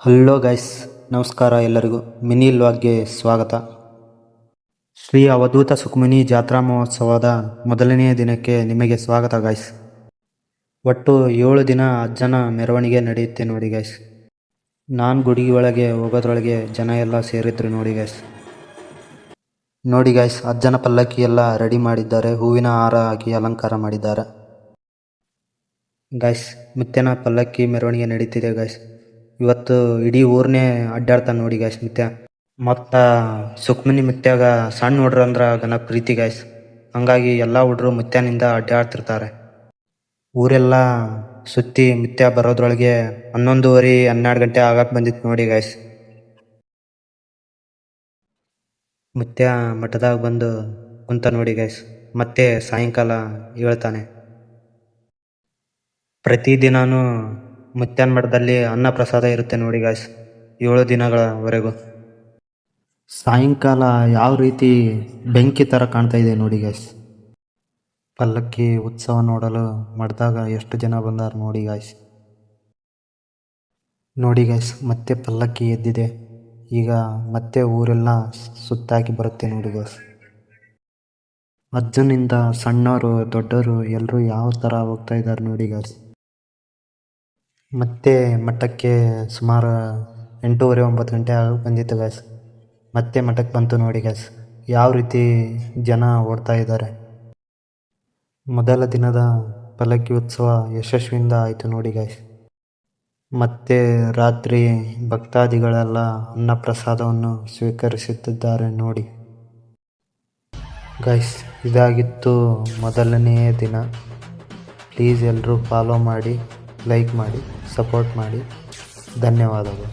Hello guys, ನಮಸ್ಕಾರ ಎಲ್ಲರಿಗೂ. Mini ವ್ಲಾಗ್ಗೆ ಸ್ವಾಗತ. ಶ್ರೀ ಅವಧೂತ ಸುಖಮನಿ ಜಾತ್ರಾ ಮಹೋತ್ಸವದ ಮೊದಲನೆಯ ದಿನಕ್ಕೆ ನಿಮಗೆ ಸ್ವಾಗತ ಗೈಸ್. ಒಟ್ಟು 7 ದಿನ ಅಜ್ಜನ ಮೆರವಣಿಗೆ ನಡೆಯುತ್ತೆ ನೋಡಿ ಗೈಸ್. ನಾನು ಗುಡಿ ಒಳಗೆ ಹೋಗೋದ್ರೊಳಗೆ ಜನ ಎಲ್ಲ ಸೇರಿದ್ರು ನೋಡಿ ಗೈಸ್. ನೋಡಿ ಗೈಸ್, ಅಜ್ಜನ ಪಲ್ಲಕ್ಕಿ ಎಲ್ಲ ರೆಡಿ ಮಾಡಿದ್ದಾರೆ, ಹೂವಿನ ಹಾರ ಹಾಕಿ ಅಲಂಕಾರ ಮಾಡಿದ್ದಾರೆ ಗೈಸ್. ಮುತ್ಯನ ಪಲ್ಲಕ್ಕಿ ಮೆರವಣಿಗೆ ನಡೀತಿದೆ ಗೈಸ್. ಇವತ್ತು ಇಡೀ ಊರನ್ನೇ ಅಡ್ಡಾಡ್ತಾನೆ ನೋಡಿ ಗೈಸ್ ಮುತ್ಯ. ಮತ್ತು ಸುಖಮನಿ ಮುತ್ಯಾಗ ಸಣ್ಣ ಹುಡ್ರು ಅಂದ್ರೆ ಗನ ಪ್ರೀತಿ ಗೈಸ್. ಹಂಗಾಗಿ ಎಲ್ಲ ಹುಡ್ರು ಮುತ್ಯನಿಂದ ಅಡ್ಡಾಡ್ತಿರ್ತಾರೆ. ಊರೆಲ್ಲ ಸುತ್ತಿ ಮುತ್ಯ ಬರೋದ್ರೊಳಗೆ 11:30 12 ಗಂಟೆ ಆಗಕ್ಕೆ ಬಂದಿತ್ತು ನೋಡಿ ಗೈಸ್. ಮುತ್ಯ ಮಠದಾಗ ಬಂದು ಕುಂತ ನೋಡಿ ಗೈಸ್. ಮತ್ತೆ ಸಾಯಂಕಾಲ ಹೇಳ್ತಾನೆ. ಪ್ರತಿದಿನಾನು ಮುತ್ಯನ ಮಠದಲ್ಲಿ ಅನ್ನ ಪ್ರಸಾದ ಇರುತ್ತೆ ನೋಡಿ ಗಾಯ್ಸ್ 7 ದಿನಗಳವರೆಗೂ. ಸಾಯಂಕಾಲ ಯಾವ ರೀತಿ ಬೆಂಕಿ ಥರ ಕಾಣ್ತಾ ಇದೆ ನೋಡಿ ಗಾಯ್ಸ್. ಪಲ್ಲಕ್ಕಿ ಉತ್ಸವ ನೋಡಲು ಮಠದಾಗ ಎಷ್ಟು ಜನ ಬಂದಾರ ನೋಡಿ ಗಾಯ್ಸ್. ನೋಡಿ ಗಾಯ್ಸ್, ಮತ್ತೆ ಪಲ್ಲಕ್ಕಿ ಎದ್ದಿದೆ. ಈಗ ಮತ್ತೆ ಊರೆಲ್ಲ ಸುತ್ತಾಕಿ ಬರುತ್ತೆ ನೋಡಿ ಗಾಯ್ಸ್. ಅಜ್ಜನಿಂದ ಸಣ್ಣವರು ದೊಡ್ಡವರು ಎಲ್ಲರೂ ಯಾವ ಥರ ಹೋಗ್ತಾ ಇದ್ದಾರೆ ನೋಡಿ ಗಾಯ್ಸ್. ಮತ್ತೆ ಮಠಕ್ಕೆ ಸುಮಾರು 8:30 9 ಗಂಟೆ ಆಗ ಬಂದಿತ್ತು ಗಾಯ್ಸ್. ಮತ್ತೆ ಮಠಕ್ಕೆ ಬಂತು ನೋಡಿ ಗಾಯ್ಸ್, ಯಾವ ರೀತಿ ಜನ ಓಡ್ತಾ ಇದ್ದಾರೆ. ಮೊದಲ ದಿನದ ಪಲ್ಲಕ್ಕಿ ಉತ್ಸವ ಯಶಸ್ವಿಯಿಂದ ಆಯಿತು ನೋಡಿ ಗಾಯ್ಸ್. ಮತ್ತೆ ರಾತ್ರಿ ಭಕ್ತಾದಿಗಳೆಲ್ಲ ಅನ್ನ ಪ್ರಸಾದವನ್ನು ಸ್ವೀಕರಿಸುತ್ತಿದ್ದಾರೆ ನೋಡಿ ಗಾಯ್ಸ್. ಇದಾಗಿತ್ತು ಮೊದಲನೆಯ ದಿನ. ಪ್ಲೀಸ್ ಎಲ್ಲರೂ ಫಾಲೋ ಮಾಡಿ, ಲೈಕ್ ಮಾಡಿ, ಸಪೋರ್ಟ್ ಮಾಡಿ. ಧನ್ಯವಾದಗಳು.